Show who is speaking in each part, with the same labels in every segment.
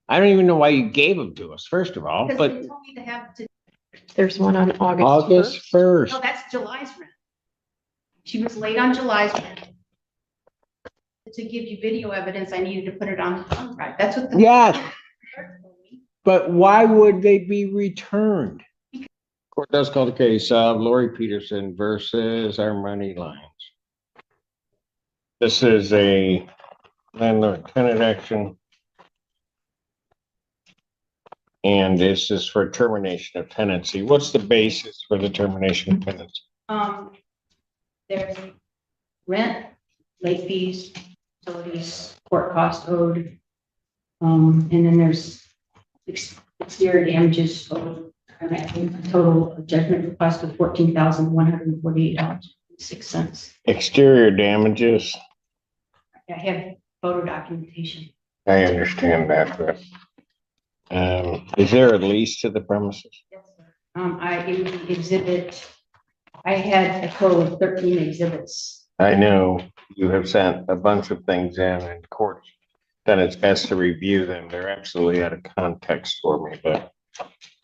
Speaker 1: I don't even know why you gave them to us, first of all,
Speaker 2: Because
Speaker 1: but
Speaker 2: they told me to have to.
Speaker 3: There's one on August
Speaker 1: August 1st.
Speaker 2: No, that's July's rent. She was late on July's rent. To give you video evidence, I needed to put it on the contract. That's what the.
Speaker 1: Yes, but why would they be returned? Court does call the case of Lori Peterson versus our money lines. This is a landlord tenant action. And this is for termination of tenancy. What's the basis for the termination of tenancy?
Speaker 2: There's rent, late fees, utilities, court cost owed. And then there's exterior damages of a total judgment request of $14,148.06.
Speaker 1: Exterior damages.
Speaker 2: I have photo documentation.
Speaker 1: I understand that, but is there a lease to the premises?
Speaker 2: Yes, sir. It would be exhibit. I had a total of 13 exhibits.
Speaker 1: I know you have sent a bunch of things in and court, then it's best to review them. They're absolutely out of context for me, but.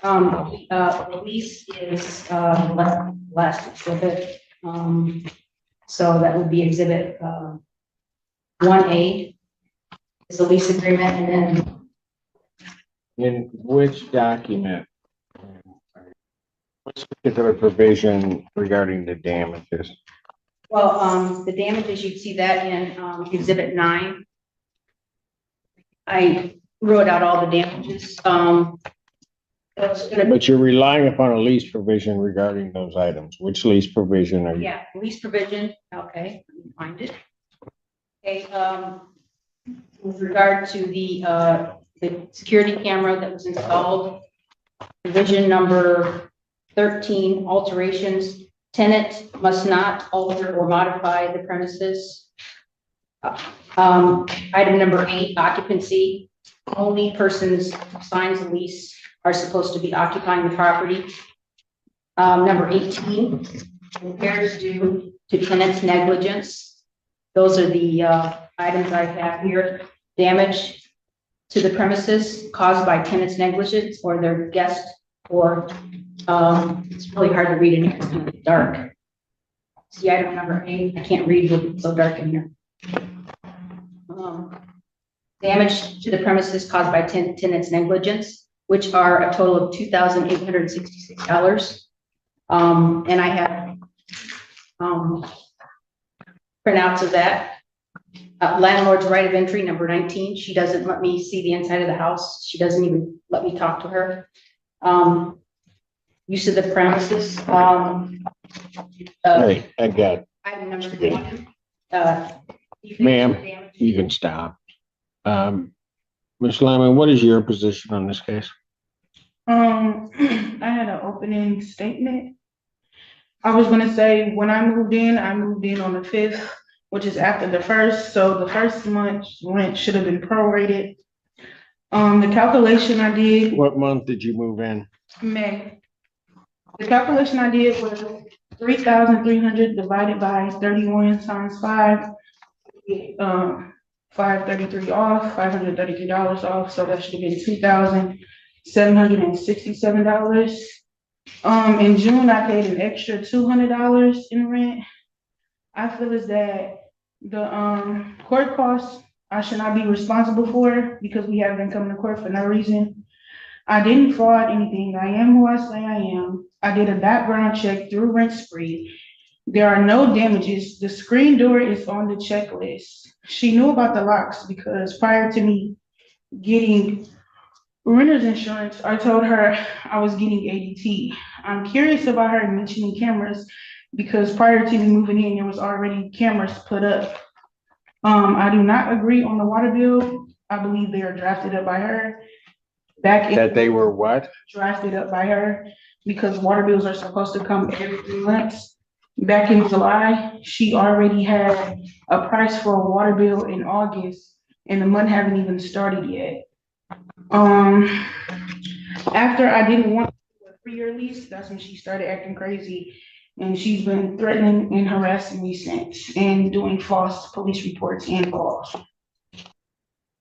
Speaker 2: The lease is last exhibit. So that would be exhibit 1A is the lease agreement, and then.
Speaker 1: In which document? What's particular provision regarding the damages?
Speaker 2: Well, the damages, you'd see that in exhibit 9. I wrote out all the damages.
Speaker 1: But you're relying upon a lease provision regarding those items. Which lease provision are you?
Speaker 2: Yeah, lease provision. Okay, let me find it. Okay, with regard to the security camera that was installed, provision number 13, alterations. Tenant must not alter or modify the premises. Item number 8, occupancy. Only persons who signs the lease are supposed to be occupying the property. Number 18, repairs due to tenant's negligence. Those are the items I have here. Damage to the premises caused by tenant's negligence or their guest, or it's really hard to read in here, it's kind of dark. See item number 8, I can't read with it so dark in here. Damage to the premises caused by tenant's negligence, which are a total of $2,866. And I have printouts of that. Landlord's right of entry, number 19. She doesn't let me see the inside of the house. She doesn't even let me talk to her. Use of the premises.
Speaker 1: Hey, I got it.
Speaker 2: Item number 1.
Speaker 1: Ma'am, you can stop. Ms. Lyman, what is your position on this case?
Speaker 4: I had an opening statement. I was gonna say, when I moved in on the 5th, which is after the 1st, so the first month's rent should have been prorated. The calculation I did.
Speaker 1: What month did you move in?
Speaker 4: May. The calculation I did was 3,300 divided by 31 times 5. 533 off, $533 off, so that should have been $2,767. In June, I paid an extra $200 in rent. I feel as that the court costs I should not be responsible for because we have been coming to court for no reason. I didn't fraud anything. I am who I say I am. I did a background check through Rent Spree. There are no damages. The screen door is on the checklist. She knew about the locks because prior to me getting renter's insurance, I told her I was getting ADT. I'm curious about her mentioning cameras because prior to me moving in, there was already cameras put up. I do not agree on the water bill. I believe they are drafted up by her.
Speaker 1: That they were what?
Speaker 4: Drafted up by her because water bills are supposed to come every 3 months. Back in July, she already had a price for a water bill in August, and the month haven't even started yet. After I didn't want a 3-year lease, that's when she started acting crazy, and she's been threatening and harassing me since, and doing false police reports and calls.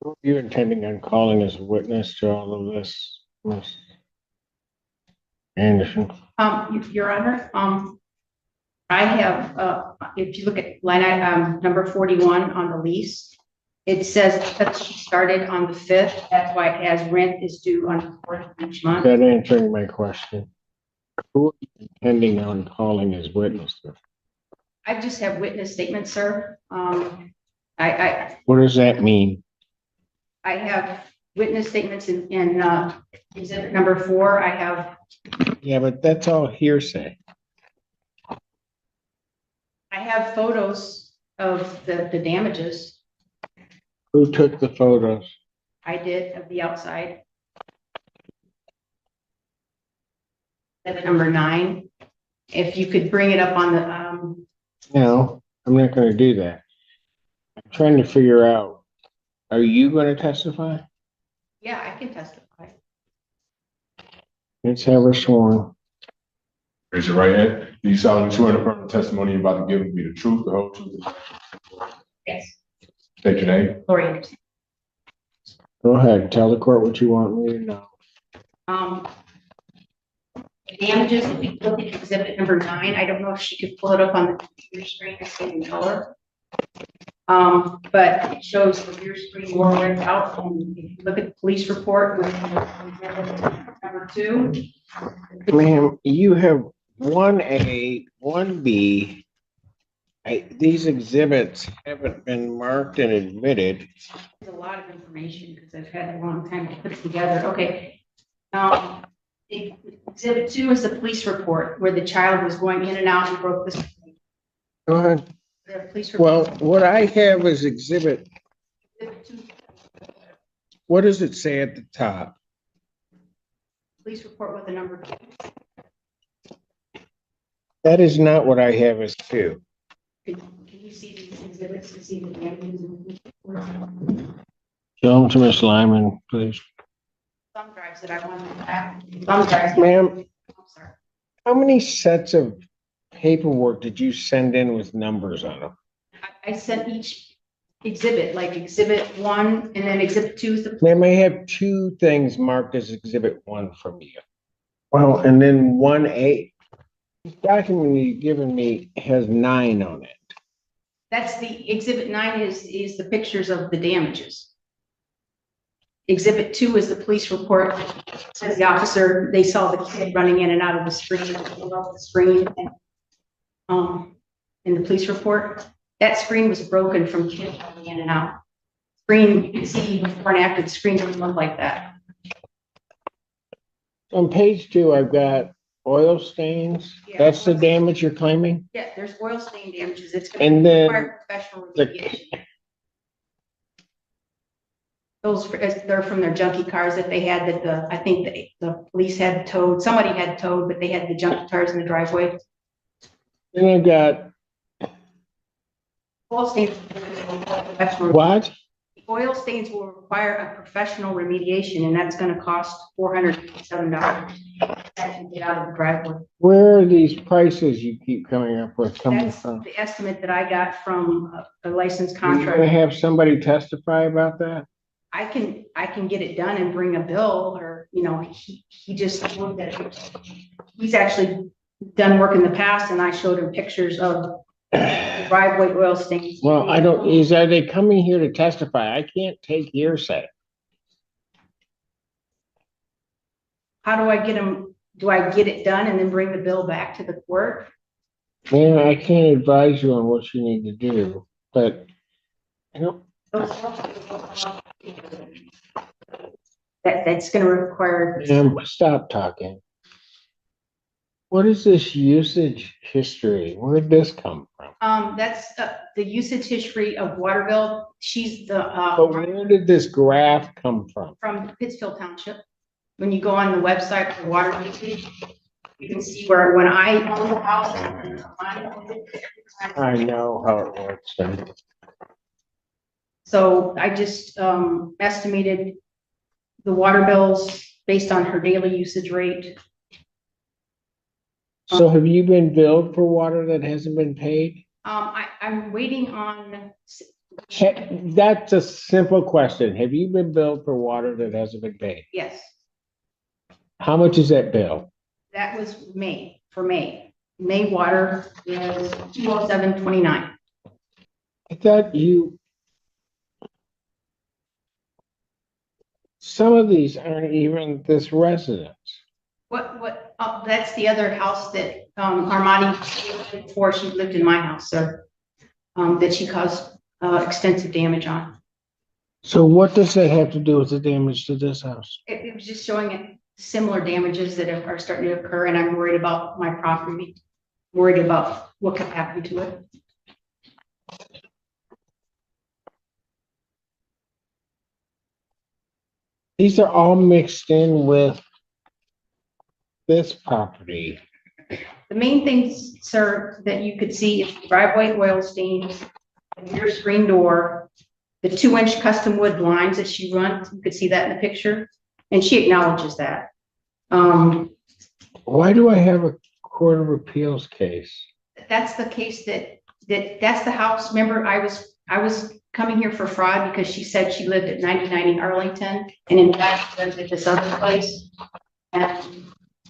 Speaker 1: Are you intending on calling as a witness to all of this, Ms. Anderson?
Speaker 2: Your Honor, I have, if you look at line item, number 41 on the lease, it says that she started on the 5th. That's why it has rent is due on the 4th of each month.
Speaker 1: That answering my question. Who are you intending on calling as witness to?
Speaker 2: I just have witness statements, sir.
Speaker 1: What does that mean?
Speaker 2: I have witness statements in exhibit number 4. I have,
Speaker 1: Yeah, but that's all hearsay.
Speaker 2: I have photos of the damages.
Speaker 1: Who took the photos?
Speaker 2: I did of the outside. Exhibit number 9. If you could bring it up on the,
Speaker 1: No, I'm not gonna do that. I'm trying to figure out, are you gonna testify?
Speaker 2: yeah, I can testify.
Speaker 1: Let's have her sworn.
Speaker 5: Raise your right hand. Do you solemnly swear to affirm the testimony you're about to give will be the truth, the whole truth?
Speaker 2: Yes,
Speaker 5: State your name.
Speaker 2: Lori Anderson.
Speaker 1: Go ahead, tell the court what you want me to know.
Speaker 2: The damages, if you look at exhibit number 9, I don't know if she could pull it up on the computer screen or see in color. But it shows the rear screen wore right out, and if you look at the police report with number 2.
Speaker 1: Ma'am, you have 1A, 1B. These exhibits haven't been marked and admitted.
Speaker 2: There's a lot of information because I've had a long time to put it together. Okay. Exhibit 2 is the police report where the child was going in and out and broke the.
Speaker 1: Go ahead.
Speaker 2: The police report.
Speaker 1: Well, what I have is exhibit,
Speaker 2: Exhibit 2,
Speaker 1: what does it say at the top?
Speaker 2: police report with the number 2.
Speaker 1: That is not what I have as 2.
Speaker 2: Can you see these exhibits to see the damages?
Speaker 1: Show them to Ms. Lyman, please.
Speaker 2: Thumb drives that I want to have. Thumb drives.
Speaker 1: Ma'am,
Speaker 2: I'm sorry.
Speaker 1: how many sets of paperwork did you send in with numbers on them?
Speaker 2: I sent each exhibit, like exhibit 1 and then exhibit 2 is the.
Speaker 1: Ma'am, I have 2 things marked as exhibit 1 from you. Well, and then 1A. The document you've given me has 9 on it.
Speaker 2: That's the exhibit 9 is the pictures of the damages. Exhibit 2 is the police report. It says the officer, they saw the kid running in and out of the screen, above the screen. And in the police report, that screen was broken from kids running in and out. Screen, you can see before and after, the screen doesn't look like that.
Speaker 1: On page 2, I've got oil stains.
Speaker 2: Yeah.
Speaker 1: That's the damage you're claiming?
Speaker 2: Yeah, there's oil stain damages. It's
Speaker 1: And
Speaker 2: going to
Speaker 1: then
Speaker 2: require professional remediation. Those, they're from their junkie cars that they had that I think the police had towed, somebody had towed, but they had the junkie cars in the driveway.
Speaker 1: Then I've got
Speaker 2: Oil stains.
Speaker 1: what?
Speaker 2: Oil stains will require a professional remediation, and that's going to cost $407 to get out of the driveway.
Speaker 1: Where are these prices you keep coming up with coming
Speaker 2: That's
Speaker 1: from?
Speaker 2: the estimate that I got from a licensed
Speaker 1: Are you gonna
Speaker 2: contractor.
Speaker 1: have somebody testify about that?
Speaker 2: I can get it done and bring a bill, or, you know, he just looked at it. He's actually done work in the past, and I showed him pictures of driveway oil stains.
Speaker 1: Well, are they coming here to testify? I can't take hearsay.
Speaker 2: How do I get them? Do I get it done and then bring the bill back to the court?
Speaker 1: Man, I can't advise you on what you need to do, but I don't.
Speaker 2: That's going to require.
Speaker 1: Stop talking. What is this usage history? Where'd this come from?
Speaker 2: That's the usage history of water bill. She's the
Speaker 1: But where did this graph come from?
Speaker 2: from Pittsfield Township. When you go on the website for water usage, you can see where when I own the house.
Speaker 1: I know how it works then.
Speaker 2: So I just estimated the water bills based on her daily usage rate.
Speaker 1: So have you been billed for water that hasn't been paid?
Speaker 2: I'm waiting on
Speaker 1: That's a simple question. Have you been billed for water that hasn't been paid?
Speaker 2: Yes,
Speaker 1: How much is that bill?
Speaker 2: that was May, for May. May water is 207.29.
Speaker 1: I thought some of these aren't even this residence.
Speaker 2: That's the other house that, Armani, before she lived in my house, sir, that she caused, extensive damage on.
Speaker 1: So what does that have to do with the damage to this house?
Speaker 2: It was just showing it similar damages that are starting to occur, and I'm worried about my property, worried about what could happen to it.
Speaker 1: These are all mixed in with this property.
Speaker 2: The main things, sir, that you could see is the driveway oil stains, the rear screen door, the 2-inch custom wood blinds that she runs. You could see that in the picture, and she acknowledges that.
Speaker 1: Why do I have a Court of Appeals case?
Speaker 2: That's the case that's the house. Remember, I was coming here for fraud because she said she lived at 99 Arlington, and in fact, she lived at this other place. And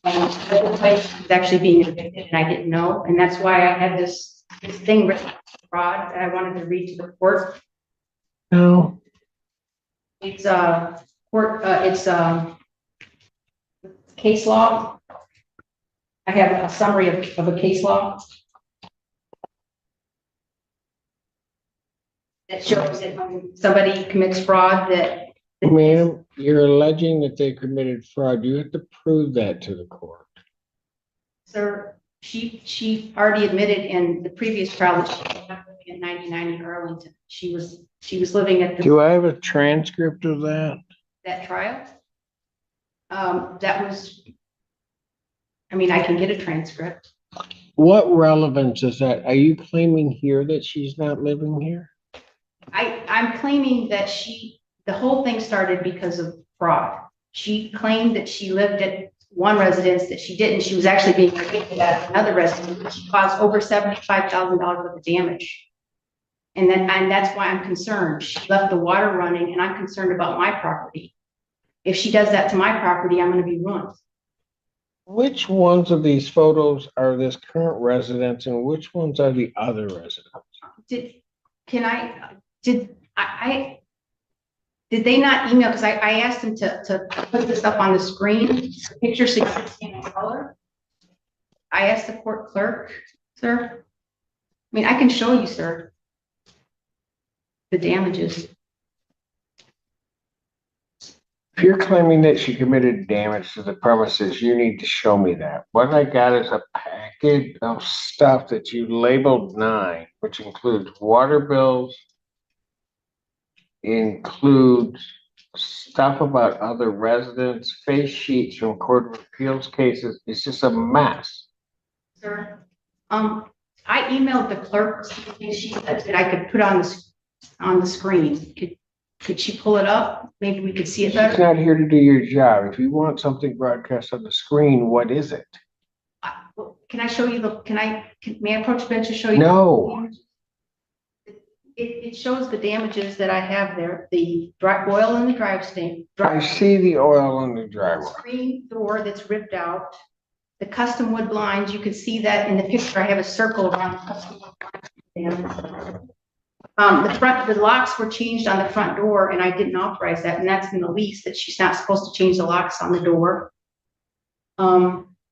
Speaker 2: the other place was actually being evicted, and I didn't know. And that's why I had this thing written fraud that I wanted to read to the court.
Speaker 1: No.
Speaker 2: It's case law. I have a summary of a case law that shows that when somebody commits fraud that.
Speaker 1: Ma'am, you're alleging that they committed fraud. You have to prove that to the court.
Speaker 2: Sir, she already admitted in the previous trial that she was not living at 99 in Arlington. She was living at
Speaker 1: Do I have a transcript of that?
Speaker 2: that trial. That was, I mean, I can get a transcript.
Speaker 1: What relevance is that? Are you claiming here that she's not living here?
Speaker 2: I'm claiming that the whole thing started because of fraud. She claimed that she lived at one residence that she didn't. She was actually being evicted at another residence, which caused over $75,000 worth of damage. And that's why I'm concerned. She left the water running, and I'm concerned about my property. If she does that to my property, I'm going to be ruined.
Speaker 1: Which ones of these photos are this current residence and which ones are the other residents?
Speaker 2: Did they not email? Because I asked them to put this up on the screen, the picture 16 in color. I asked the court clerk, sir. I mean, I can show you, sir, the damages.
Speaker 1: If you're claiming that she committed damage to the premises, you need to show me that. What I got is a package of stuff that you labeled 9, which includes water bills, includes stuff about other residents, face sheets from Court of Appeals cases. It's just a mess.
Speaker 2: Sir, I emailed the clerk, she said that I could put on the screen. Could she pull it up? Maybe we could see it
Speaker 1: She's
Speaker 2: better.
Speaker 1: not here to do your job. If you want something broadcast on the screen, what is it?
Speaker 2: Can I show you may I approach the bench to show you?
Speaker 1: No.
Speaker 2: It shows the damages that I have there, the oil in the drive stain.
Speaker 1: I see the oil on the driveway.
Speaker 2: Screen door that's ripped out, the custom wood blinds, you can see that in the picture. I have a circle around the custom wood blinds. The locks were changed on the front door, and I didn't authorize that, and that's in the lease that she's not supposed to change the locks on the door.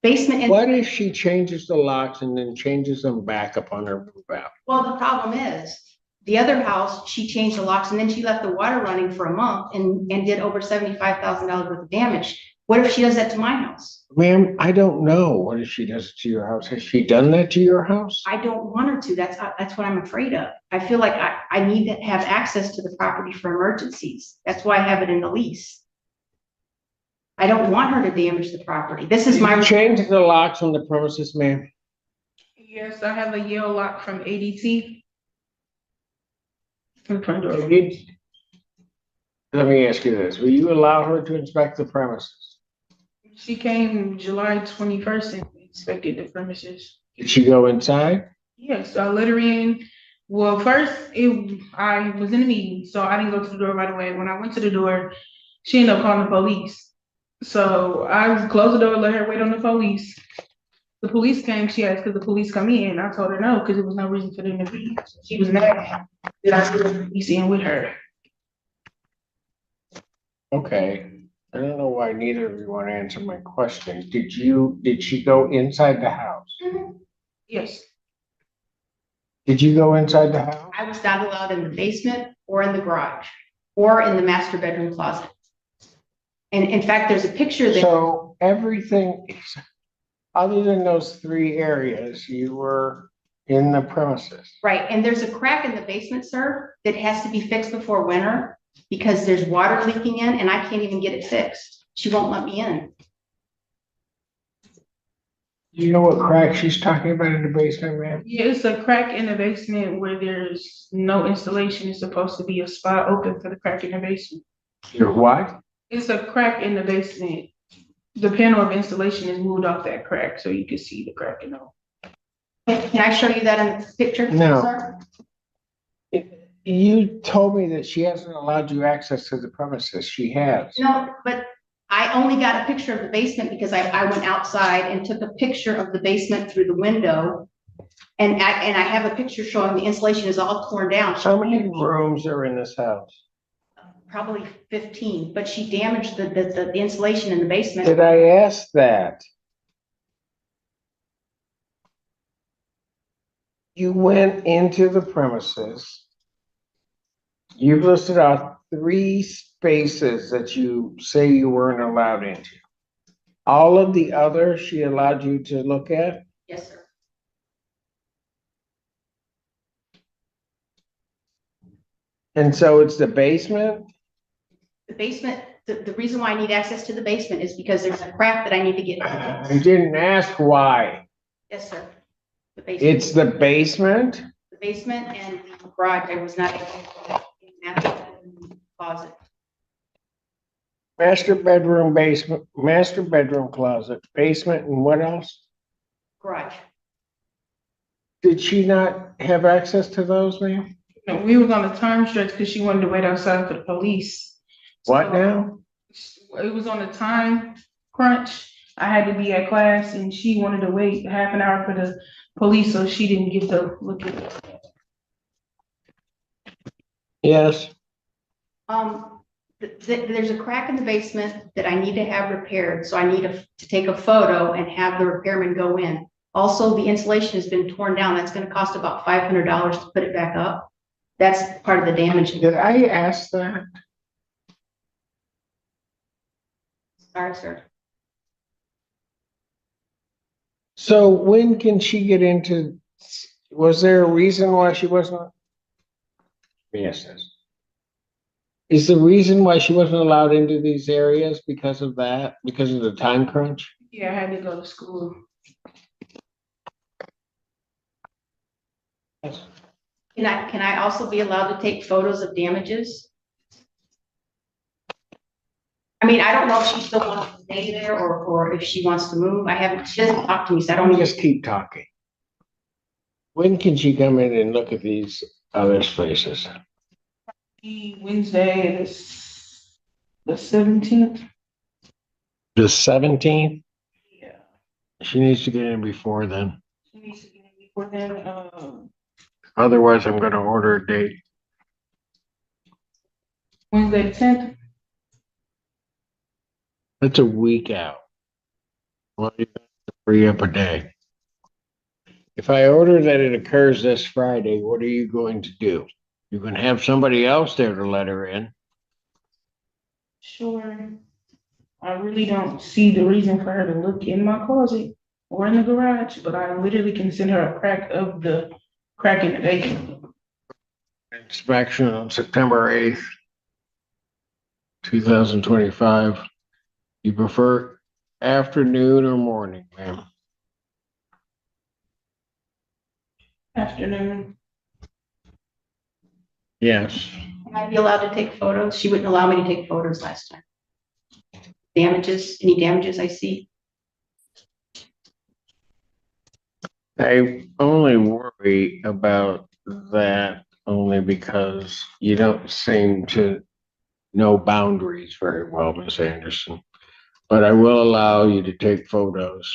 Speaker 2: Basement.
Speaker 1: What if she changes the locks and then changes them back upon her move out?
Speaker 2: Well, the problem is, the other house, she changed the locks and then she left the water running for a month and did over $75,000 worth of damage. What if she does that to my house?
Speaker 1: Ma'am, I don't know. What if she does it to your house? Has she done that to your house?
Speaker 2: I don't want her to. That's what I'm afraid of. I feel like I need to have access to the property for emergencies. That's why I have it in the lease. I don't want her to damage the property. This is my.
Speaker 1: Change the locks on the premises, ma'am.
Speaker 4: Yes, I have a Yale lock from ADT.
Speaker 1: Let me ask you this. Will you allow her to inspect the premises?
Speaker 4: She came July 21st and inspected the premises.
Speaker 1: Did she go inside?
Speaker 4: Yes, I let her in Well, first, I was in a meeting, so I didn't go to the door right away. When I went to the door, she ended up calling the police. So I closed the door, let her wait on the police. The police came, she asked, could the police come in? I told her no, because there was no reason for them to be. She was mad that I put the police in with her.
Speaker 1: Okay, I don't know why neither of you want to answer my question. Did she go inside the house?
Speaker 4: Yes,
Speaker 1: Did you go inside the house?
Speaker 2: I was not allowed in the basement or in the garage or in the master bedroom closet. And in fact, there's a picture there.
Speaker 1: So everything, other than those three areas, you were in the premises.
Speaker 2: Right, and there's a crack in the basement, sir, that has to be fixed before winter because there's water leaking in and I can't even get it fixed. She won't let me in.
Speaker 1: You know what crack she's talking about in the basement, ma'am?
Speaker 4: yeah, it's a crack in the basement where there's no installation. It's supposed to be a spot open for the crack in the basement.
Speaker 1: Your what?
Speaker 4: It's a crack in the basement. The panel of installation is moved off that crack, so you can see the crack and all.
Speaker 2: Can I show you that in the picture?
Speaker 1: No.
Speaker 2: Sir?
Speaker 1: You told me that she hasn't allowed you access to the premises. She has.
Speaker 2: No, but I only got a picture of the basement because I went outside and took a picture of the basement through the window. And I have a picture showing the insulation is all torn down.
Speaker 1: How many rooms are in this house?
Speaker 2: Probably 15, but she damaged the insulation in the basement.
Speaker 1: Did I ask that? You went into the premises. You've listed out 3 spaces that you say you weren't allowed into. All of the others she allowed you to look at?
Speaker 2: Yes, sir.
Speaker 1: And so it's the basement?
Speaker 2: The basement, the reason why I need access to the basement is because there's a crack that I need to get.
Speaker 1: I didn't ask why.
Speaker 2: Yes, sir. The basement.
Speaker 1: It's the basement?
Speaker 2: The basement and the garage, I was not able to get in that closet.
Speaker 1: Master bedroom, basement, master bedroom closet, basement, and what else?
Speaker 2: Garage.
Speaker 1: Did she not have access to those, ma'am?
Speaker 4: No, we was on a time stretch because she wanted to wait outside for the police.
Speaker 1: What
Speaker 4: So,
Speaker 1: now?
Speaker 4: It was on a time crunch. I had to be at class and she wanted to wait half an hour for the police, so she didn't get to look at it.
Speaker 1: Yes.
Speaker 2: There's a crack in the basement that I need to have repaired, so I need to take a photo and have the repairman go in. Also, the insulation has been torn down. That's gonna cost about $500 to put it back up. That's part of the damage.
Speaker 1: Did I ask that?
Speaker 2: Sorry, sir.
Speaker 1: So when can she get into, was there a reason why she wasn't? Yes, yes. Is the reason why she wasn't allowed into these areas because of that, because of the time crunch?
Speaker 4: Yeah, I had to go to school.
Speaker 2: Can I also be allowed to take photos of damages? I mean, I don't know if she still wants to stay there or if she wants to move. She hasn't talked to me, so I
Speaker 1: Let me
Speaker 2: don't
Speaker 1: just keep talking. When can she come in and look at these other spaces?
Speaker 4: Wednesday is the 17th.
Speaker 1: The 17th?
Speaker 4: Yeah.
Speaker 1: She needs to get in before then.
Speaker 4: She needs to get in before then.
Speaker 1: Otherwise, I'm gonna order a date.
Speaker 4: Wednesday the 10th.
Speaker 1: That's a week out. Well, you have to free up a day. If I order that it occurs this Friday, what are you going to do? You're gonna have somebody else there to let her in.
Speaker 4: Sure. I really don't see the reason for her to look in my closet or in the garage, but I literally can send her a crack of the crack in the basement.
Speaker 1: Inspection on September 8th, 2025. You prefer afternoon or morning, ma'am?
Speaker 4: Afternoon.
Speaker 1: Yes.
Speaker 2: Can I be allowed to take photos? She wouldn't allow me to take photos last time. Damages, any damages I see?
Speaker 1: I only worry about that only because you don't seem to know boundaries very well, Miss Anderson. But I will allow you to take photos.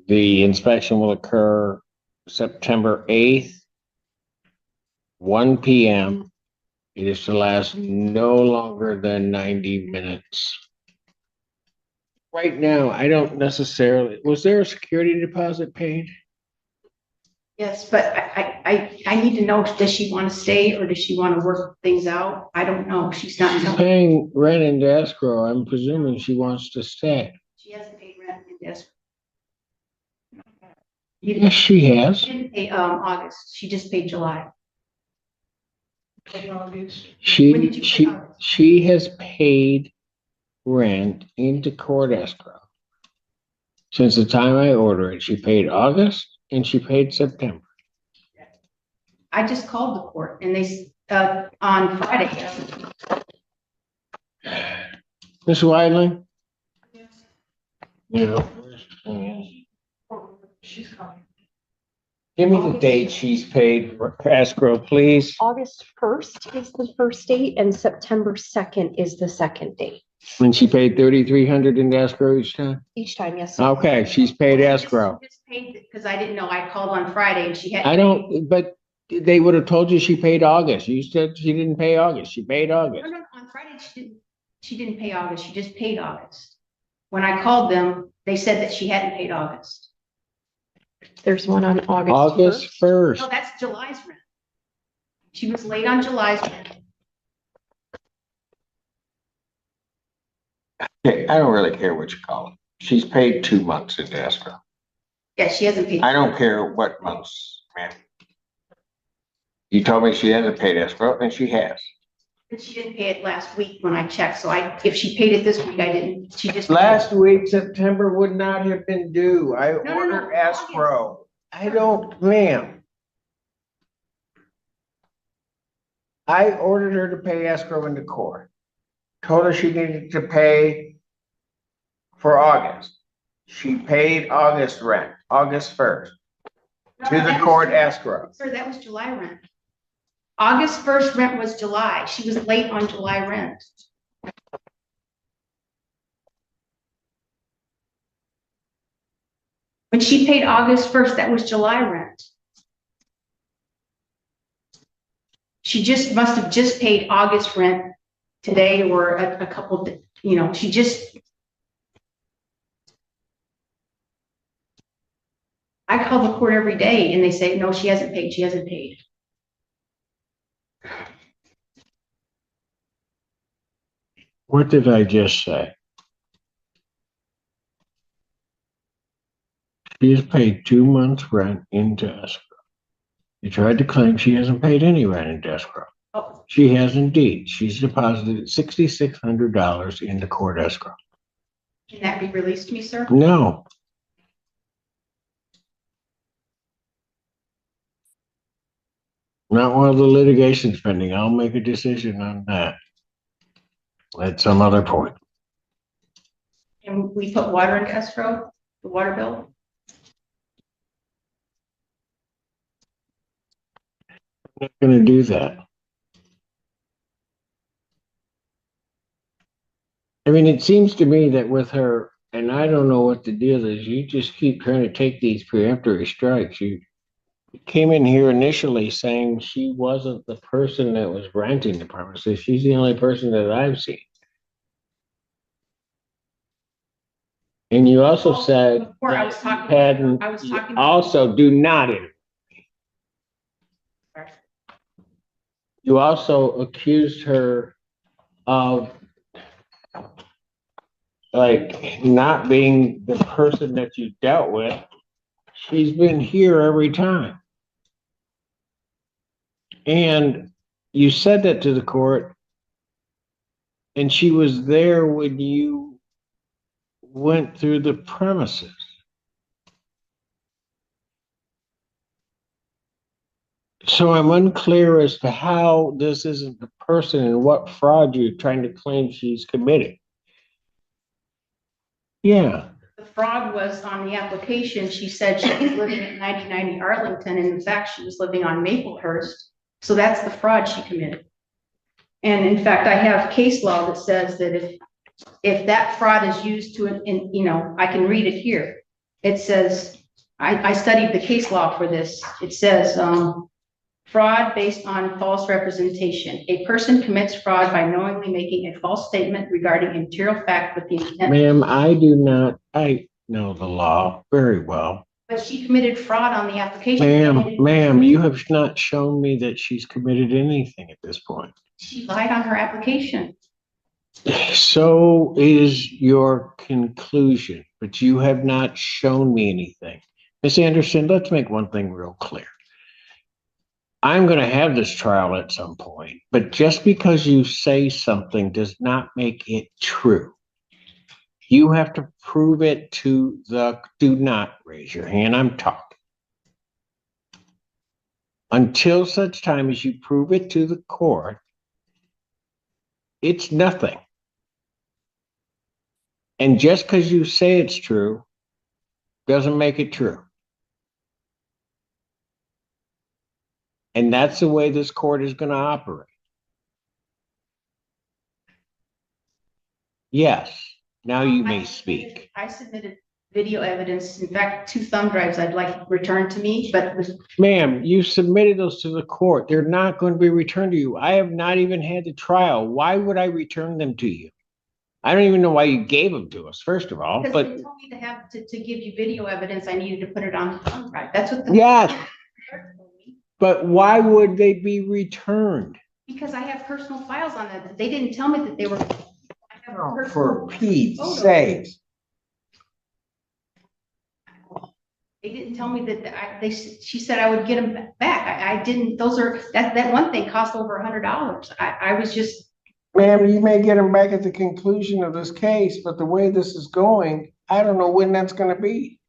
Speaker 1: The inspection will occur September 8th, 1 p.m. It is to last no longer than 90 minutes. Right now, I don't necessarily, was there a security deposit paid?
Speaker 2: Yes, but I need to know, does she want to stay or does she want to work things out? I don't know. She's not,
Speaker 1: She's paying rent into escrow. I'm presuming she wants to stay.
Speaker 2: she hasn't paid rent in escrow.
Speaker 1: Yes, she has.
Speaker 2: She didn't pay, August. She just paid July. When did you pay August?
Speaker 1: She has paid rent into court escrow. Since the time I ordered it, she paid August and she paid September.
Speaker 2: I just called the court and they, on Friday.
Speaker 1: Ms. Weidling?
Speaker 4: Yes.
Speaker 1: Yeah.
Speaker 4: She's coming.
Speaker 1: Give me the date she's paid for escrow, please.
Speaker 3: August 1st is the first date and September 2nd is the second date.
Speaker 1: When she paid $3,300 in escrow each time?
Speaker 3: Each time, yes.
Speaker 1: Okay, she's paid escrow.
Speaker 2: Just paid, because I didn't know. I called on Friday and she had.
Speaker 1: I don't, but they would have told you she paid August. You said she didn't pay August. She paid August.
Speaker 2: No, on Friday, she didn't pay August. She just paid August. When I called them, they said that she hadn't paid August.
Speaker 3: There's one on August
Speaker 1: August 1st.
Speaker 2: No, that's July's rent. She was late on July's rent.
Speaker 1: Okay, I don't really care what you call it. She's paid 2 months into escrow.
Speaker 2: Yeah, she hasn't paid.
Speaker 1: I don't care what months, man. You told me she hasn't paid escrow, and she has.
Speaker 2: But she didn't pay it last week when I checked, so if she paid it this week, I didn't, she just.
Speaker 1: Last week, September would not have been due. I
Speaker 2: no,
Speaker 1: ordered
Speaker 2: August.
Speaker 1: escrow. I don't, ma'am. I ordered her to pay escrow into court. Told her she needed to pay for August. She paid August rent, August 1st,
Speaker 2: No,
Speaker 1: to the
Speaker 2: that was
Speaker 1: court
Speaker 2: July.
Speaker 1: escrow.
Speaker 2: Sir, that was July rent. August 1st rent was July. She was late on July rent. When she paid August 1st, that was July rent. She just must have just paid August rent today or a couple, she just. I call the court every day and they say, no, she hasn't paid. She hasn't paid.
Speaker 1: What did I just say? She has paid 2 months rent into escrow. You tried to claim she hasn't paid any rent into escrow.
Speaker 2: Oh,
Speaker 1: She has indeed. She's deposited $6,600 into court escrow.
Speaker 2: can that be released to me, sir?
Speaker 1: No. Not while the litigation's pending. I'll make a decision on that at some other point.
Speaker 2: And we put water into escrow, the water bill?
Speaker 1: I'm not gonna do that. I mean, it seems to me that with her, and I don't know what the deal is, you just keep trying to take these preemptory strikes. You came in here initially saying she wasn't the person that was renting the premises. She's the only person that I've seen. And you also said
Speaker 2: Before I was
Speaker 1: that you
Speaker 2: talking-
Speaker 1: hadn't,
Speaker 2: I was
Speaker 1: you
Speaker 2: talking-
Speaker 1: also do not interview. You also accused her of like not being the person that you dealt with. She's been here every time. And you said that to the court, and she was there when you went through the premises. So I'm unclear as to how this isn't the person and what fraud you're trying to claim she's committed. Yeah,
Speaker 2: the fraud was on the application. She said she was living at 9090 Arlington, and in fact, she was living on Maplehurst. So that's the fraud she committed. And in fact, I have case law that says that if that fraud is used to, and you know, I can read it here. It says, I studied the case law for this. It says, fraud based on false representation. A person commits fraud by knowingly making a false statement regarding a material fact with the intent.
Speaker 1: Ma'am, I know the law very well.
Speaker 2: But she committed fraud on the application.
Speaker 1: Ma'am, you have not shown me that she's committed anything at this point.
Speaker 2: She lied on her application.
Speaker 1: So is your conclusion, but you have not shown me anything. Ms. Anderson, let's make one thing real clear. I'm going to have this trial at some point, but just because you say something does not make it true. You have to prove it to do not raise your hand. I'm talking. Until such time as you prove it to the court, it's nothing. And just because you say it's true doesn't make it true. And that's the way this court is going to operate. Yes, now you may speak.
Speaker 2: I submitted video evidence. In fact, 2 thumb drives I'd like returned to me, but
Speaker 1: Ma'am, you submitted those to the court. They're not going to be returned to you. I have not even had the trial. Why would I return them to you? I don't even know why you gave them to us, first of all,
Speaker 2: because
Speaker 1: but
Speaker 2: they told me to give you video evidence, I needed to put it on the thumb drive. That's what the
Speaker 1: yes, but why would they be returned?
Speaker 2: because I have personal files on that. They didn't tell me that they were. I have
Speaker 1: Oh,
Speaker 2: personal
Speaker 1: for Pete's
Speaker 2: photos.
Speaker 1: sake.
Speaker 2: They didn't tell me that she said I would get them back. I didn't, that one thing cost over $100. I was just,
Speaker 1: Ma'am, you may get them back at the conclusion of this case, but the way this is going, I don't know when that's going to be.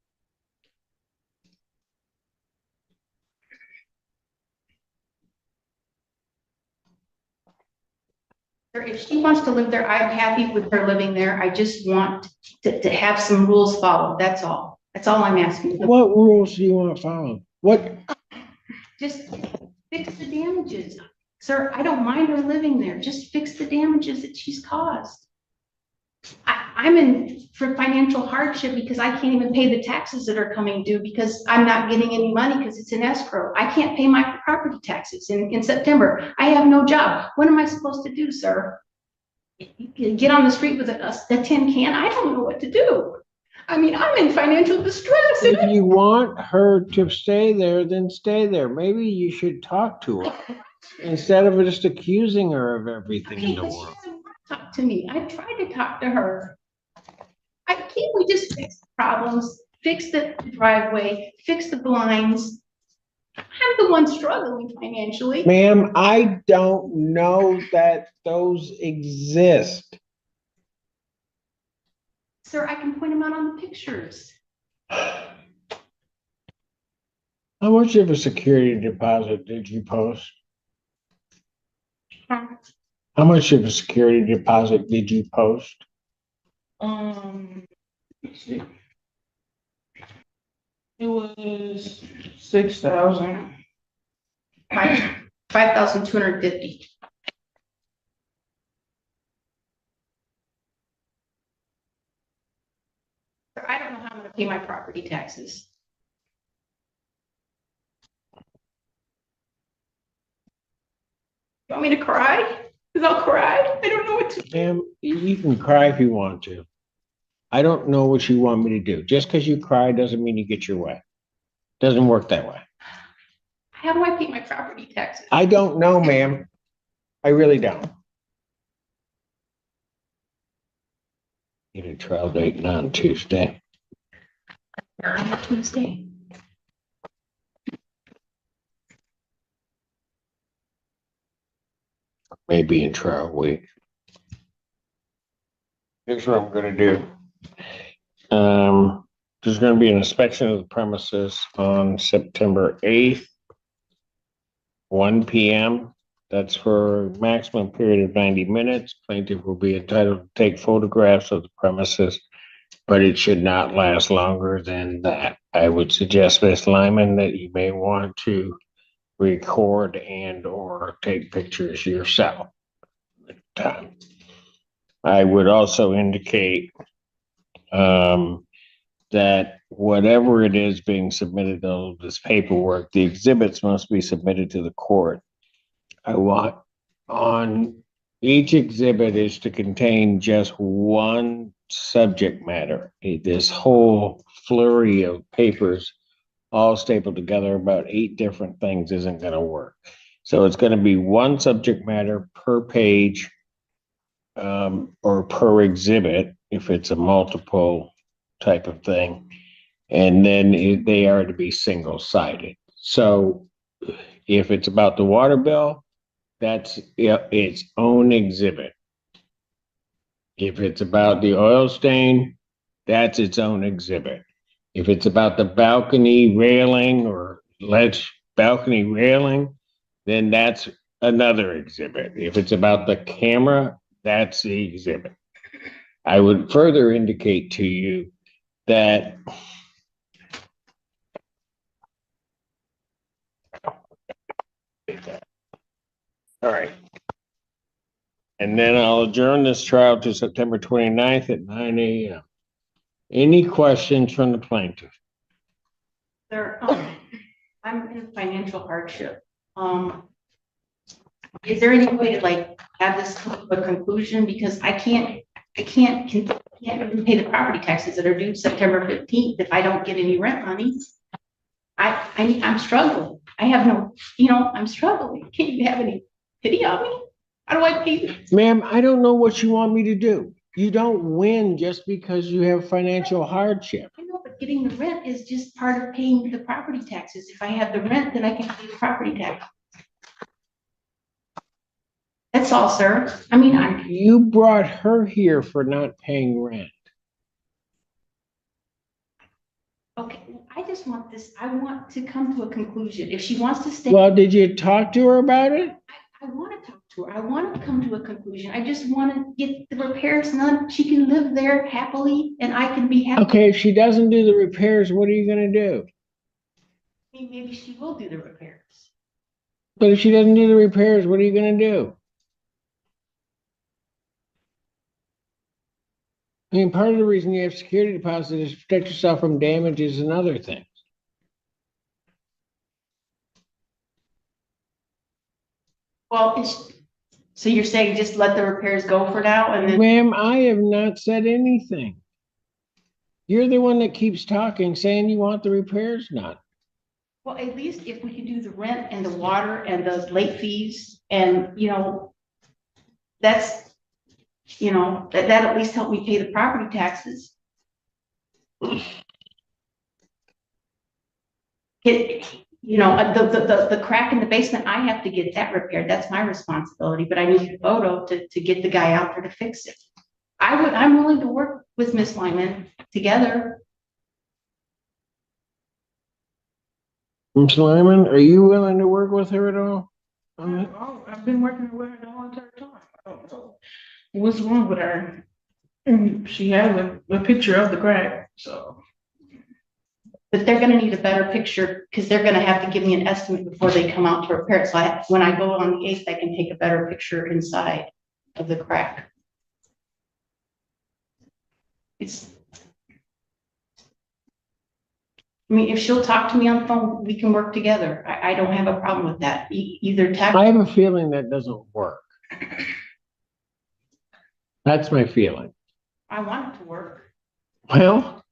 Speaker 2: if she wants to live there, I'm happy with her living there. I just want to have some rules followed. That's all. That's all I'm asking.
Speaker 1: What rules do you want followed? What?
Speaker 2: Just fix the damages. Sir, I don't mind her living there. Just fix the damages that she's caused. I'm in for financial hardship because I can't even pay the taxes that are coming due because I'm not getting any money because it's in escrow. I can't pay my property taxes in September. I have no job. What am I supposed to do, sir? Get on the street with a tin can? I don't know what to do. I mean, I'm in financial distress.
Speaker 1: If you want her to stay there, then stay there. Maybe you should talk to her instead of just accusing her of everything in the
Speaker 2: But she
Speaker 1: world.
Speaker 2: doesn't want to talk to me. I tried to talk to her. Can't we just fix the problems, fix the driveway, fix the blinds? I'm the one struggling financially.
Speaker 1: Ma'am, I don't know that those exist.
Speaker 2: Sir, I can point them out on the pictures.
Speaker 1: How much of a security deposit did you post? How much of a security deposit did you post?
Speaker 4: Let's see. It was 6,000.
Speaker 2: 5,250. I don't know how I'm going to pay my property taxes. You want me to cry? Because I'll cry. I don't know what to do.
Speaker 1: Ma'am, you can cry if you want to. I don't know what you want me to do. Just because you cry doesn't mean you get your way. Doesn't work that way.
Speaker 2: How do I pay my property taxes?
Speaker 1: I don't know, ma'am. I really don't. Need a trial date on Tuesday.
Speaker 2: On Tuesday.
Speaker 1: Maybe in trial week. Here's what I'm gonna do. There's gonna be an inspection of the premises on September 8th, 1 p.m. That's for a maximum period of 90 minutes. Plaintiff will be entitled to take photographs of the premises but it should not last longer than that. I would suggest, Ms. Lyman, that you may want to record and or take pictures yourself. I would also indicate that whatever it is being submitted on this paperwork, the exhibits must be submitted to the court. I want on each exhibit is to contain just one subject matter. This whole flurry of papers all stapled together about 8 different things isn't going to work. So it's going to be one subject matter per page, or per exhibit if it's a multiple type of thing. And then they are to be single-sided. So if it's about the water bill, that's its own exhibit. If it's about the oil stain, that's its own exhibit. If it's about the balcony railing or ledge balcony railing, then that's another exhibit. If it's about the camera, that's the exhibit. I would further indicate to you that all right. And then I'll adjourn this trial to September 29th at 9 a.m. Any questions from the plaintiff?
Speaker 2: There, I'm in financial hardship. Is there any way to like have this come to a conclusion? Because I can't even pay the property taxes that are due September 15th if I don't get any rent money. I'm struggling. I have no, I'm struggling. Can you have any pity on me? How do I pay?
Speaker 1: Ma'am, I don't know what you want me to do. You don't win just because you have financial hardship.
Speaker 2: I know, but getting the rent is just part of paying the property taxes. If I have the rent, then I can pay the property tax. That's all, sir. I mean,
Speaker 1: You brought her here for not paying rent.
Speaker 2: okay, I just want this, I want to come to a conclusion. If she wants to stay.
Speaker 1: Well, did you talk to her about it?
Speaker 2: I want to talk to her. I want to come to a conclusion. I just want to get the repairs done. She can live there happily and I can be happy.
Speaker 1: Okay, if she doesn't do the repairs, what are you going to do?
Speaker 2: Maybe she will do the repairs.
Speaker 1: But if she doesn't do the repairs, what are you going to do? I mean, part of the reason you have security deposit is to protect yourself from damages and other things.
Speaker 2: Well, so you're saying just let the repairs go for now and then.
Speaker 1: Ma'am, I have not said anything. You're the one that keeps talking, saying you want the repairs done.
Speaker 2: Well, at least if we could do the rent and the water and the late fees and, that's, that at least help me pay the property taxes. The crack in the basement, I have to get that repaired. That's my responsibility, but I need a photo to get the guy out there to fix it. I'm willing to work with Miss Lyman together.
Speaker 1: Ms. Lyman, are you willing to work with her at all?
Speaker 4: I've been working with her the whole entire time. I don't know what's wrong with her. And she has a picture of the crack, so.
Speaker 2: But they're gonna need a better picture because they're gonna have to give me an estimate before they come out to repair it. So when I go on the 8th, I can take a better picture inside of the crack. I mean, if she'll talk to me on the phone, we can work together. I don't have a problem with that. Either text.
Speaker 1: I have a feeling that doesn't work. That's my feeling.
Speaker 2: I want it to work.
Speaker 1: Well,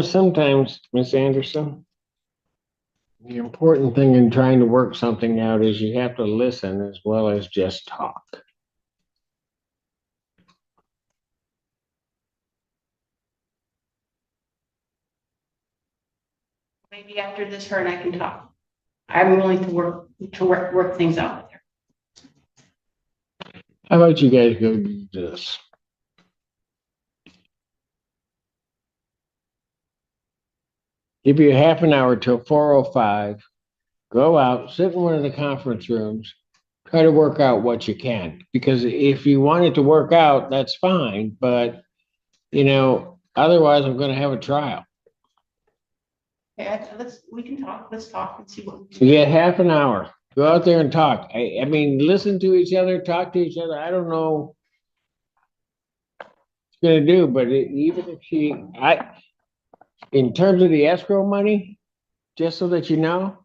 Speaker 1: sometimes, Miss Anderson, the important thing in trying to work something out is you have to listen as well as just talk.
Speaker 2: Maybe after this, her and I can talk. I'm willing to work things out with her.
Speaker 1: How about you guys go do this? Give you half an hour till 4:05. Go out, sit in one of the conference rooms, try to work out what you can. Because if you want it to work out, that's fine. But, Otherwise, I'm gonna have a trial.
Speaker 2: Yeah, we can talk, let's talk and see what.
Speaker 1: You get half an hour. Go out there and talk. I mean, listen to each other, talk to each other. I don't know what it's gonna do, but even if in terms of the escrow money, just so that you know,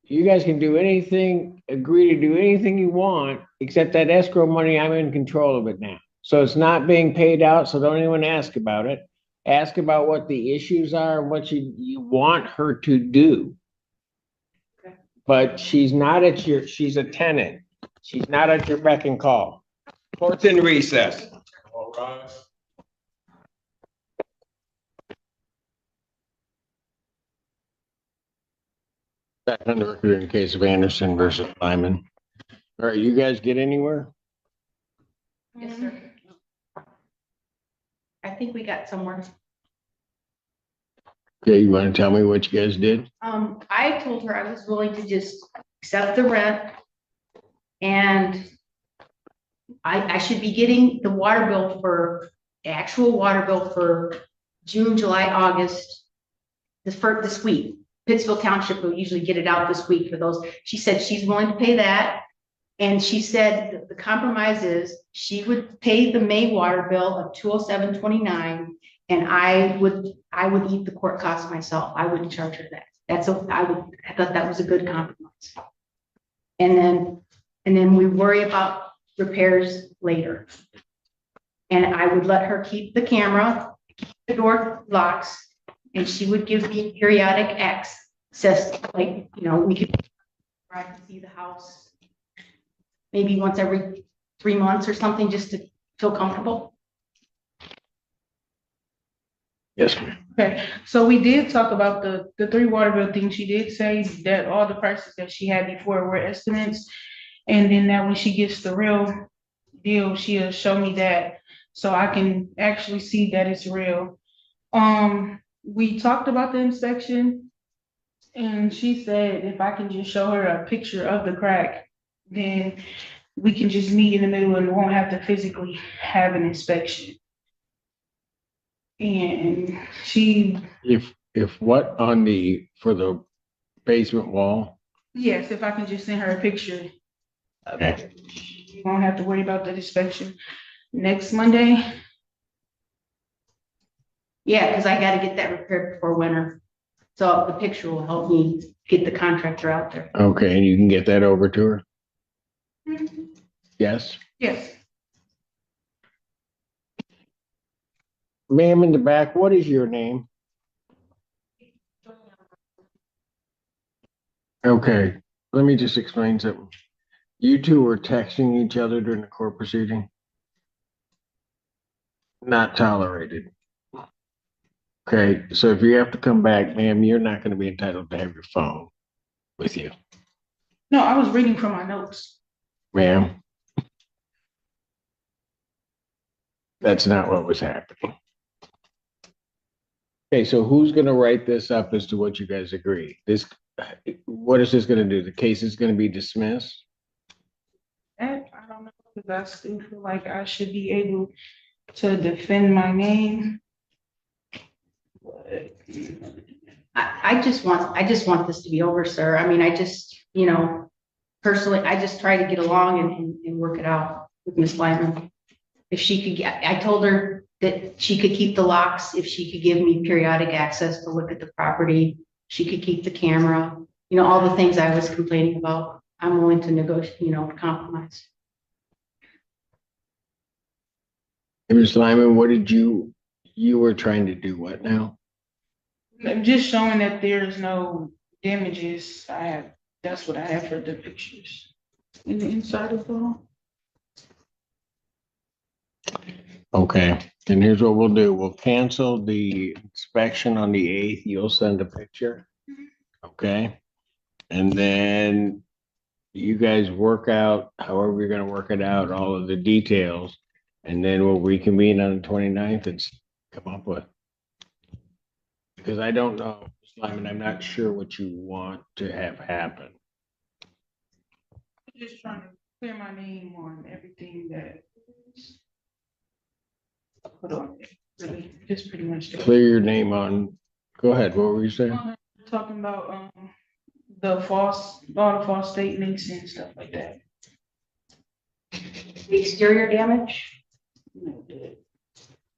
Speaker 1: you guys can do anything, agree to do anything you want, except that escrow money, I'm in control of it now. So it's not being paid out, so don't even ask about it. Ask about what the issues are and what you want her to do.
Speaker 2: Okay.
Speaker 1: But she's a tenant. She's not at your beck and call. Court's in recess.
Speaker 5: All rise.
Speaker 1: Back on the record in case of Anderson versus Lyman. All right, you guys get anywhere?
Speaker 2: Yes, sir. I think we got somewhere.
Speaker 1: Okay, you want to tell me what you guys did?
Speaker 2: I told her I was willing to just accept the rent. And I should be getting the actual water bill for June, July, August. This week. Pittsfield Township will usually get it out this week for those. She said she's willing to pay that. And she said the compromise is she would pay the May water bill of $207.29, and I would eat the court costs myself. I wouldn't charge her that. I thought that was a good compromise. And then we worry about repairs later. And I would let her keep the camera, keep the door locks, and she would give me periodic access, like, we could try to see the house maybe once every 3 months or something, just to feel comfortable.
Speaker 1: Yes, ma'am.
Speaker 4: Okay, so we did talk about the 3 water bill things. She did say that all the prices that she had before were estimates. And then that when she gets the real deal, she'll show me that so I can actually see that it's real. We talked about the inspection, and she said if I can just show her a picture of the crack, then we can just meet in the middle and won't have to physically have an inspection. And she,
Speaker 1: If what for the basement wall?
Speaker 4: yes, if I can just send her a picture,
Speaker 1: Okay.
Speaker 4: we won't have to worry about the inspection next Monday.
Speaker 2: Yeah, because I got to get that repaired before winter. So the picture will help me get the contractor out there.
Speaker 1: Okay, and you can get that over to her? Yes?
Speaker 4: Yes.
Speaker 1: Ma'am in the back, what is your name? Okay, let me just explain something. You two were texting each other during the court proceeding? Not tolerated. Okay, so if you have to come back, ma'am, you're not gonna be entitled to have your phone with you,
Speaker 4: No, I was reading from my notes.
Speaker 1: ma'am. That's not what was happening. Okay, so who's gonna write this up as to what you guys agree? What is this gonna do? The case is gonna be dismissed?
Speaker 4: That, I don't know, because I still feel like I should be able to defend my name. But
Speaker 2: I just want this to be over, sir. I mean, personally, I just try to get along and work it out with Miss Lyman. If she could I told her that she could keep the locks, if she could give me periodic access to look at the property, she could keep the camera, all the things I was complaining about. I'm willing to negotiate, compromise.
Speaker 1: Ms. Lyman, what did you were trying to do what now?
Speaker 4: I'm just showing that there's no damages. That's what I have for the pictures in the inside of the home.
Speaker 1: Okay, and here's what we'll do. We'll cancel the inspection on the 8th. You'll send a picture. Okay. And then you guys work out, however you're gonna work it out, all of the details. And then we'll reconvene on the 29th and come up with. Because I don't know, Simon, I'm not sure what you want to have happen.
Speaker 4: I'm just trying to clear my name on everything that is put on it, really. It's pretty much.
Speaker 1: Clear your name on, go ahead, what were you saying?
Speaker 4: Talking about, all the false statements and stuff like that.
Speaker 2: The exterior damage?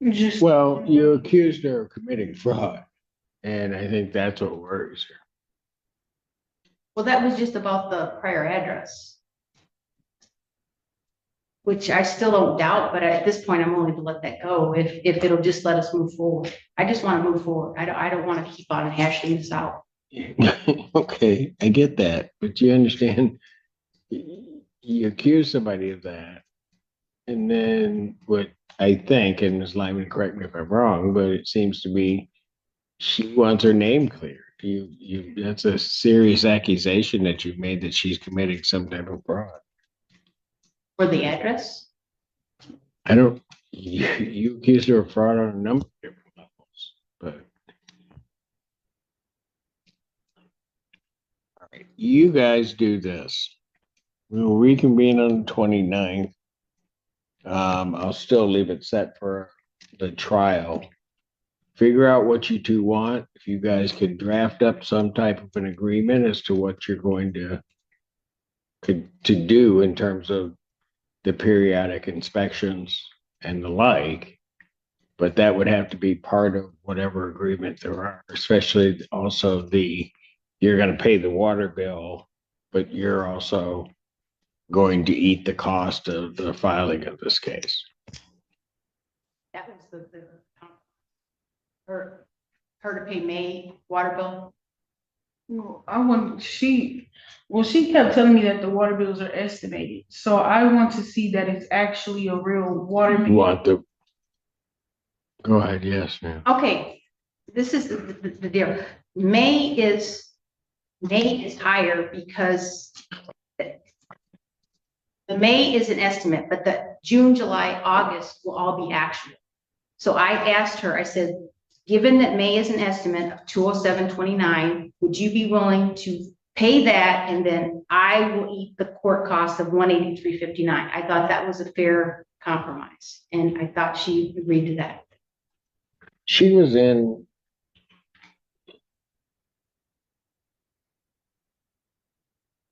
Speaker 4: Just.
Speaker 1: Well, you accused her of committing fraud, and I think that's what worries her.
Speaker 2: Well, that was just about the prior address. Which I still don't doubt, but at this point, I'm willing to let that go if it'll just let us move forward. I just want to move forward. I don't want to keep on hashing this out.
Speaker 1: Okay, I get that, but you understand, you accuse somebody of that. And then what I think, and Ms. Lyman, correct me if I'm wrong, but it seems to be she wants her name cleared. That's a serious accusation that you've made that she's committing some type of fraud.
Speaker 2: For the address?
Speaker 1: I don't, you accused her of fraud on a number of different levels, but. All right, you guys do this. We'll reconvene on the 29th. I'll still leave it set for the trial. Figure out what you two want. If you guys could draft up some type of an agreement as to what you're going to do in terms of the periodic inspections and the like. But that would have to be part of whatever agreement there are, especially also you're going to pay the water bill, but you're also going to eat the cost of the filing of this case.
Speaker 2: That was her to pay May water bill.
Speaker 4: Well, she kept telling me that the water bills are estimated. So I want to see that it's actually a real water bill.
Speaker 1: Go ahead, yes, ma'am.
Speaker 2: Okay, this is the deal. May is higher because the May is an estimate, but the June, July, August will all be actual. So I asked her, I said, given that May is an estimate of 207.29, would you be willing to pay that? And then I will eat the court cost of 183.59. I thought that was a fair compromise. And I thought she agreed to that.
Speaker 1: She was in.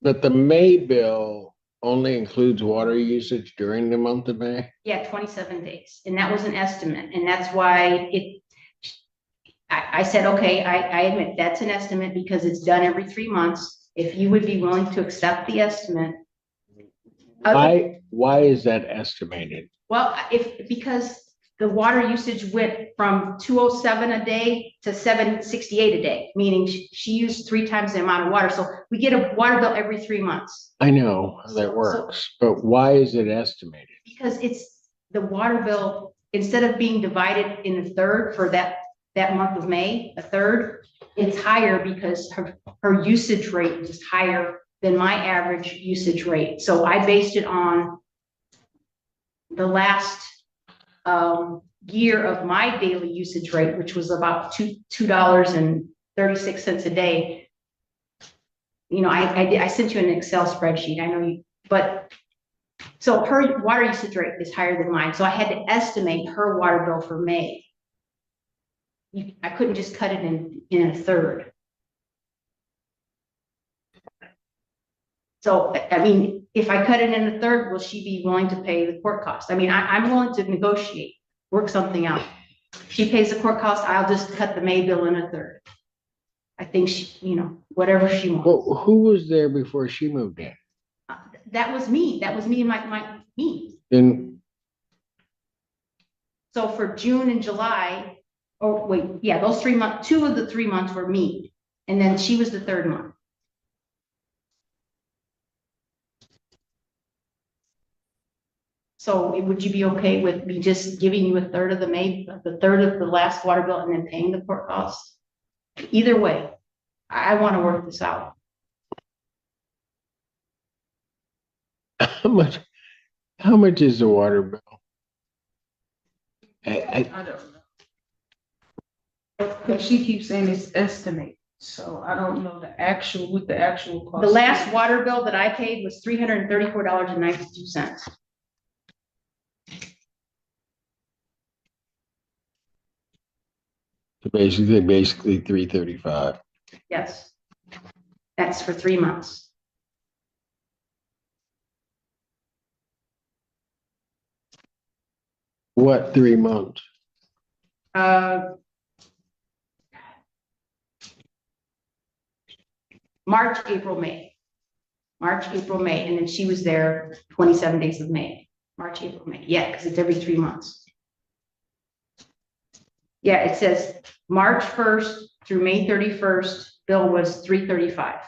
Speaker 1: But the May bill only includes water usage during the month of May?
Speaker 2: Yeah, 27 days. And that was an estimate. And that's why I said, okay, I admit that's an estimate because it's done every 3 months. If you would be willing to accept the estimate.
Speaker 1: Why is that estimated?
Speaker 2: Well, because the water usage went from 207 a day to 768 a day, meaning she used 3 times the amount of water. So we get a water bill every 3 months.
Speaker 1: I know how that works, but why is it estimated?
Speaker 2: Because it's the water bill, instead of being divided in a third for that month of May, a third, it's higher because her usage rate is higher than my average usage rate. So I based it on the last year of my daily usage rate, which was about $2.36 a day. You know, I sent you an Excel spreadsheet. I know you, but so her water usage rate is higher than mine. So I had to estimate her water bill for May. I couldn't just cut it in a third. So, I mean, if I cut it in a third, will she be willing to pay the court cost? I mean, I'm willing to negotiate, work something out. She pays the court cost, I'll just cut the May bill in a third. I think she, you know, whatever she wants.
Speaker 1: Well, who was there before she moved in?
Speaker 2: That was me. That was me and me.
Speaker 1: Then,
Speaker 2: So for June and July, oh wait, yeah, those 3 months, 2 of the 3 months were me. And then she was the 3rd month. So would you be okay with me just giving you a third of the third of the last water bill and then paying the court costs? Either way, I want to work this out.
Speaker 1: how much is the water bill?
Speaker 4: I don't know. Because she keeps saying it's estimated, so I don't know the actual cost.
Speaker 2: The last water bill that I paid was $334.92.
Speaker 1: So basically 335.
Speaker 2: Yes. That's for 3 months.
Speaker 1: What 3 months?
Speaker 2: March, April, May. March, April, May, and then she was there 27 days of May. March, April, May. Yeah, because it's every 3 months. Yeah, it says March 1st through May 31st, bill was 335.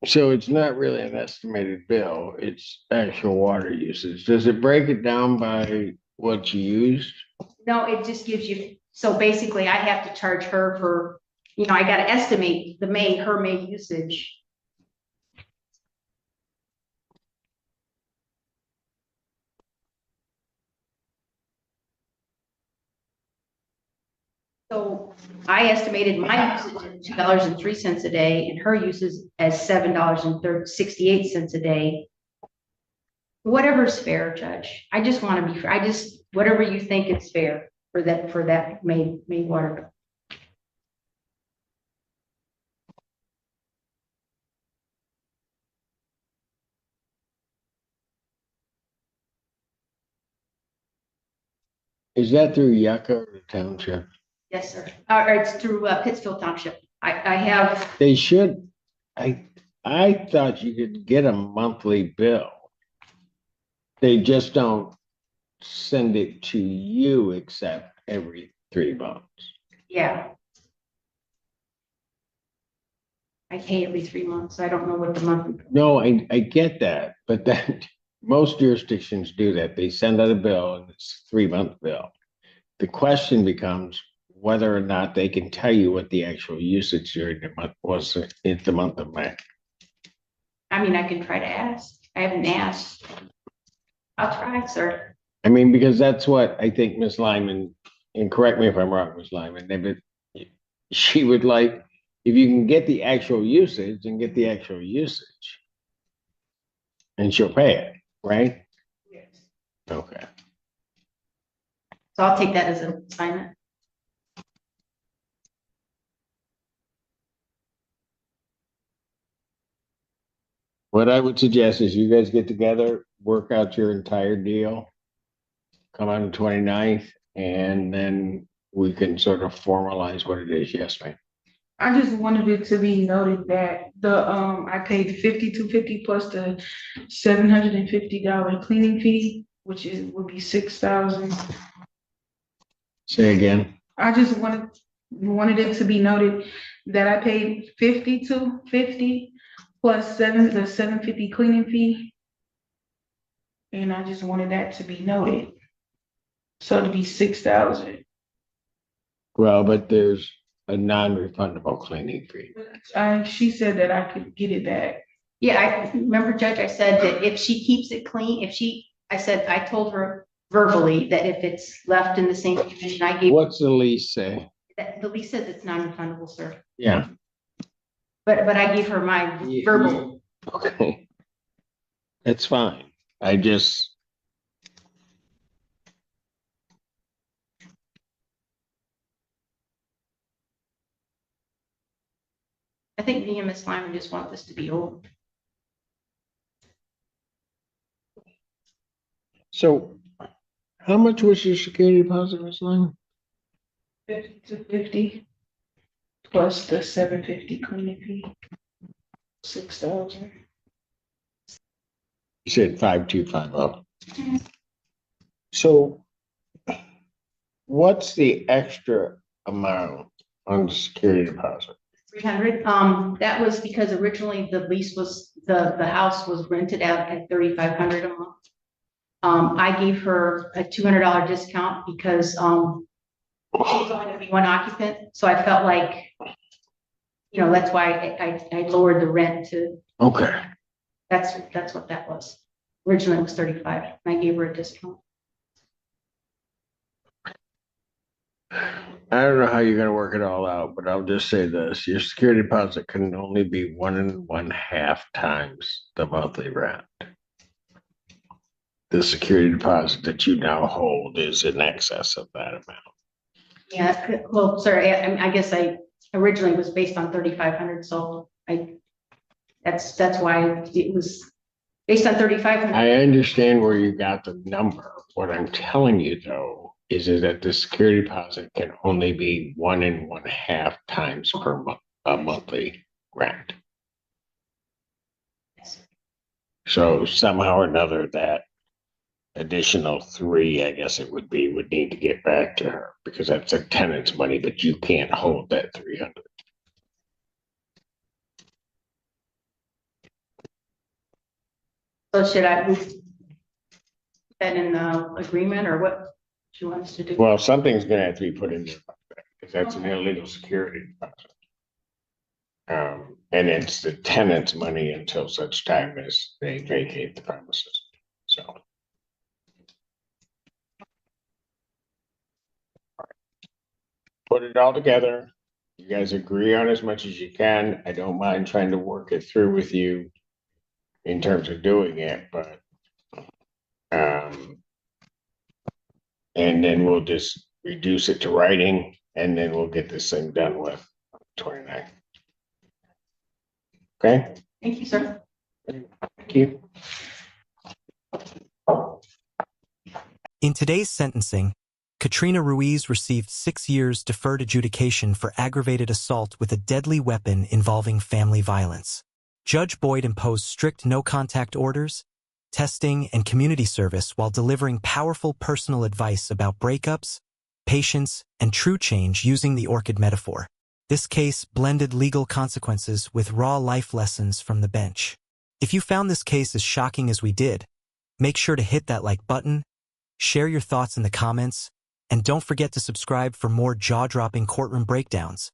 Speaker 1: So it's not really an estimated bill, it's actual water usage. Does it break it down by what you used?
Speaker 2: No, it just gives you, so basically I have to charge her for, I gotta estimate her May usage. So I estimated my usage at $2.03 a day and her usage as $7.68 a day. Whatever's fair, Judge. I just want to be fair. Whatever you think is fair for that May water bill.
Speaker 1: Is that through Yucca or the township?
Speaker 2: Yes, sir. Or it's through Pittsfield Township. I have,
Speaker 1: They should, I thought you could get a monthly bill. They just don't send it to you except every 3 months.
Speaker 2: yeah. I pay every 3 months. I don't know what the month.
Speaker 1: No, I get that, but then most jurisdictions do that. They send out a bill and it's a 3 month bill. The question becomes whether or not they can tell you what the actual usage during the month was in the month of May.
Speaker 2: I mean, I can try to ask. I haven't asked. I'll try, sir.
Speaker 1: I mean, because that's what I think Ms. Lyman, and correct me if I'm wrong, Ms. Lyman, she would like, if you can get the actual usage and get the actual usage. And she'll pay it, right?
Speaker 2: Yes.
Speaker 1: Okay.
Speaker 2: So I'll take that as an assignment.
Speaker 1: What I would suggest is you guys get together, work out your entire deal. Come on the 29th, and then we can sort of formalize what it is. Yes, ma'am.
Speaker 4: I just wanted it to be noted that I paid $52.50 plus the $750 cleaning fee, which would be 6,000.
Speaker 1: Say again.
Speaker 4: I just wanted it to be noted that I paid $52.50 plus the $750 cleaning fee. And I just wanted that to be noted. So it'd be 6,000.
Speaker 1: Well, but there's a non-refundable cleaning fee.
Speaker 4: She said that I could get it back.
Speaker 2: Yeah, I remember, Judge, I said that if she keeps it clean, I told her verbally that if it's left in the same condition, I gave.
Speaker 1: What's the lease say?
Speaker 2: The lease says it's non-refundable, sir.
Speaker 1: Yeah.
Speaker 2: But I gave her my verbal.
Speaker 1: Okay. That's fine.
Speaker 2: I think me and Ms. Lyman just want this to be over.
Speaker 1: So how much was your security deposit, Ms. Lyman?
Speaker 4: $52.50 plus the $750 cleaning fee. 6,000.
Speaker 1: You said 5250. So what's the extra amount on the security deposit?
Speaker 2: 300. That was because originally the lease was, the house was rented out at 3,500 a month. I gave her a $200 discount because, she was only gonna be one occupant. So I felt like, that's why I lowered the rent to,
Speaker 1: Okay.
Speaker 2: that's what that was. Originally it was 35 and I gave her a discount.
Speaker 1: I don't know how you're gonna work it all out, but I'll just say this, your security deposit can only be 1 1/2 times the monthly rent. the security deposit that you now hold is in excess of that amount.
Speaker 2: Yeah, well, sorry, I guess I originally was based on 3,500, so that's why it was based on 3,500.
Speaker 1: I understand where you got the number. What I'm telling you though, is that the security deposit can only be 1.5 times per month, a monthly rent. So somehow or another, that additional 3, I guess it would need to get back to her because that's a tenant's money, but you can't hold that 300.
Speaker 2: So should I move that in the agreement or what she wants to do?
Speaker 1: Well, something's gonna have to be put in there because that's an illegal security deposit. And it's the tenant's money until such time as they vacate the premises. So. Put it all together. You guys agree on as much as you can. I don't mind trying to work it through with you in terms of doing it, but and then we'll just reduce it to writing and then we'll get this thing done with 29. Okay,
Speaker 2: Thank you, sir.
Speaker 1: thank you.
Speaker 6: In today's sentencing, Katrina Ruiz received 6 years deferred adjudication for aggravated assault with a deadly weapon involving family violence. Judge Boyd imposed strict no-contact orders, testing, and community service while delivering powerful personal advice about breakups, patience, and true change using the orchid metaphor. This case blended legal consequences with raw life lessons from the bench. If you found this case as shocking as we did, make sure to hit that like button, share your thoughts in the comments, and don't forget to subscribe for more jaw-dropping courtroom breakdowns.